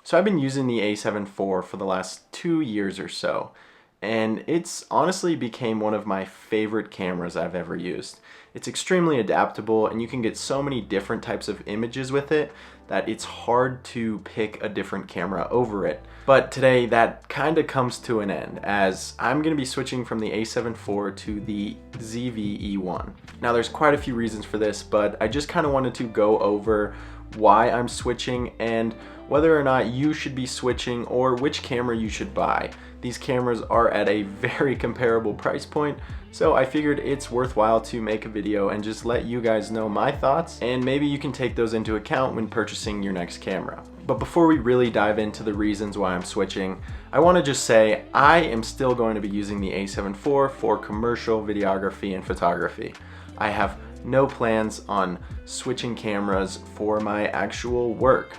So I've been using the a7 IV for the last 2 years or so, and it's honestly became one of my favorite cameras I've ever used. It's extremely adaptable and you can get so many different types of images with it that it's hard to pick a different camera over it. But today that kind of comes to an end as I'm going to be switching from the a7 IV to the ZV-E1. Now there's quite a few reasons for this, but I just kind of wanted to go over why I'm switching and whether or not you should be switching or which camera you should buy. These cameras are at a very comparable price point, so I figured it's worthwhile to make a video and just let you guys know my thoughts, and maybe you can take those into account when purchasing your next camera. But before we really dive into the reasons why I'm switching, I want to just say I am still going to be using the a7 IV for commercial videography and photography. I have no plans on switching cameras for my actual work.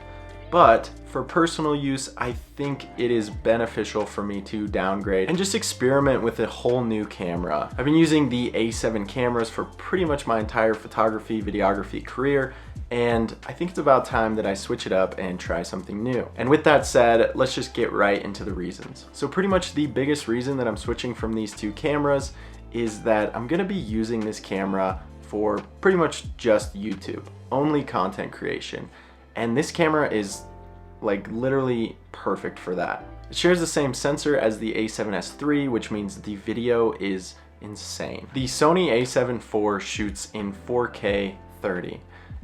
But for personal use, I think it is beneficial for me to downgrade and just experiment with a whole new camera. I've been using the A7 cameras for pretty much my entire photography, videography career, and I think it's about time that I switch it up and try something new. And with that said, let's just get right into the reasons. So pretty much the biggest reason that I'm switching from these two cameras is that I'm gonna be using this camera for pretty much just YouTube, only content creation. And this camera is like literally perfect for that. It shares the same sensor as the a7S III, which means the video is insane. The Sony a7 IV shoots in 4K 30,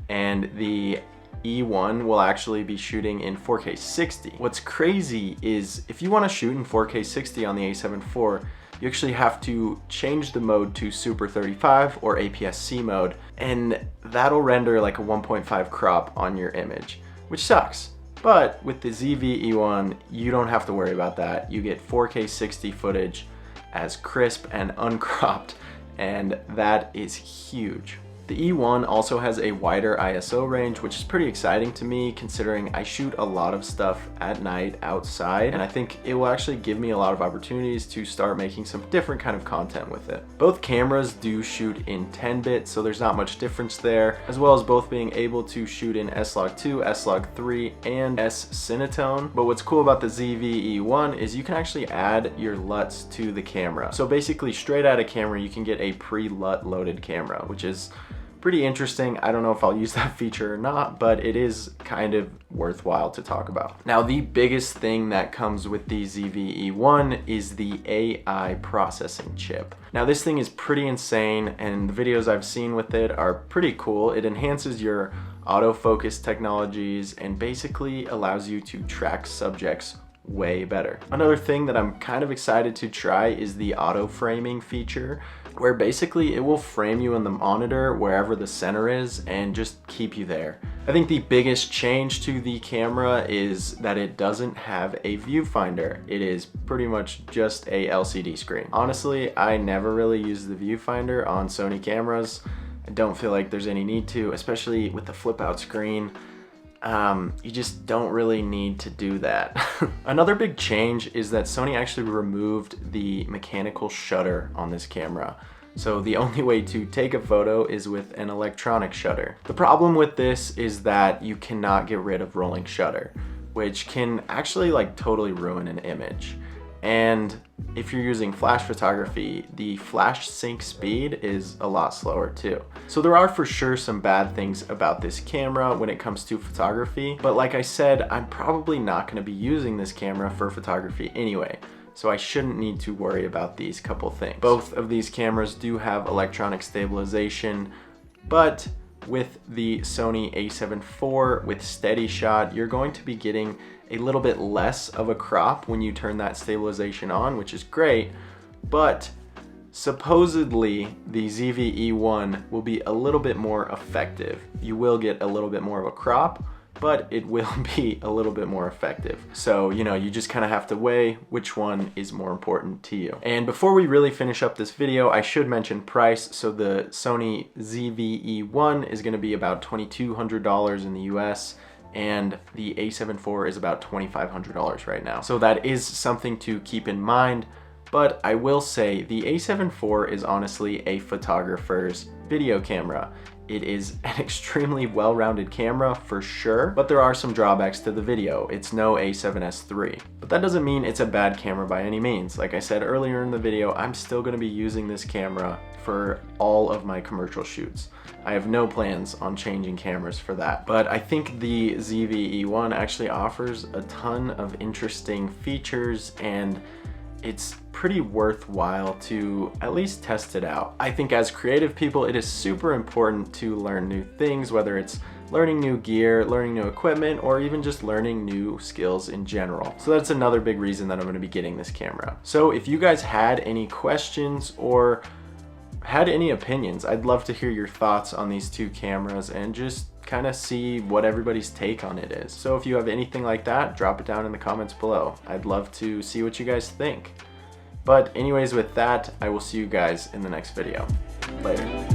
and the E1 will actually be shooting in 4K 60. What's crazy is if you want to shoot in 4K 60 on the a7 IV, you actually have to change the mode to Super 35 or APS-C mode, and that'll render like a 1.5 crop on your image, which sucks. But with the ZV-E1, you don't have to worry about that. You get 4K 60 footage as crisp and uncropped, and that is huge. The E1 also has a wider ISO range, which is pretty exciting to me considering I shoot a lot of stuff at night outside, and I think it will actually give me a lot of opportunities to start making some different kind of content with it. Both cameras do shoot in 10-bit, so there's not much difference there, as well as both being able to shoot in S-Log2, S-Log3, and S-Cinetone. But what's cool about the ZV-E1 is you can actually add your LUTs to the camera. So basically straight out of camera, you can get a pre-LUT loaded camera, which is pretty interesting. I don't know if I'll use that feature or not, but it is kind of worthwhile to talk about. Now, the biggest thing that comes with the ZV-E1 is the AI processing chip. Now, this thing is pretty insane, and the videos I've seen with it are pretty cool. It enhances your autofocus technologies and basically allows you to track subjects way better. Another thing that I'm kind of excited to try is the auto framing feature, where basically it will frame you in the monitor wherever the center is and just keep you there. I think the biggest change to the camera is that it doesn't have a viewfinder. It is pretty much just a LCD screen. Honestly, I never really use the viewfinder on Sony cameras. I don't feel like there's any need to, especially with the flip out screen. You just don't really need to do that. Another big change is that Sony actually removed the mechanical shutter on this camera. So the only way to take a photo is with an electronic shutter. The problem with this is that you cannot get rid of rolling shutter, which can actually like totally ruin an image. And if you're using flash photography, the flash sync speed is a lot slower too. So there are for sure some bad things about this camera when it comes to photography, but like I said, I'm probably not going to be using this camera for photography anyway, so I shouldn't need to worry about these couple things. Both of these cameras do have electronic stabilization, but with the Sony a7 IV with steady shot, you're going to be getting a little bit less of a crop when you turn that stabilization on, which is great, but supposedly the ZV-E1 will be a little bit more effective. You will get a little bit more of a crop, but it will be a little bit more effective. So, you know, you just kind of have to weigh which one is more important to you. And before we really finish up this video, I should mention price. So the Sony ZV-E1 is gonna be about $2,200 in the US, and the a7 IV is about $2,500 right now. So that is something to keep in mind, but I will say the a7 IV is honestly a photographer's video camera. It is an extremely well-rounded camera for sure, but there are some drawbacks to the video. It's no A7S III, but that doesn't mean it's a bad camera by any means. Like I said earlier in the video, I'm still going to be using this camera for all of my commercial shoots. I have no plans on changing cameras for that, but I think the ZV-E1 actually offers a ton of interesting features, and it's pretty worthwhile to at least test it out. I think as creative people, it is super important to learn new things, whether it's learning new gear, learning new equipment, or even just learning new skills in general. So that's another big reason that I'm going to be getting this camera. So if you guys had any questions or had any opinions, I'd love to hear your thoughts on these two cameras and just kind of see what everybody's take on it is. So if you have anything like that, drop it down in the comments below. I'd love to see what you guys think. But anyways, with that, I will see you guys in the next video. Later.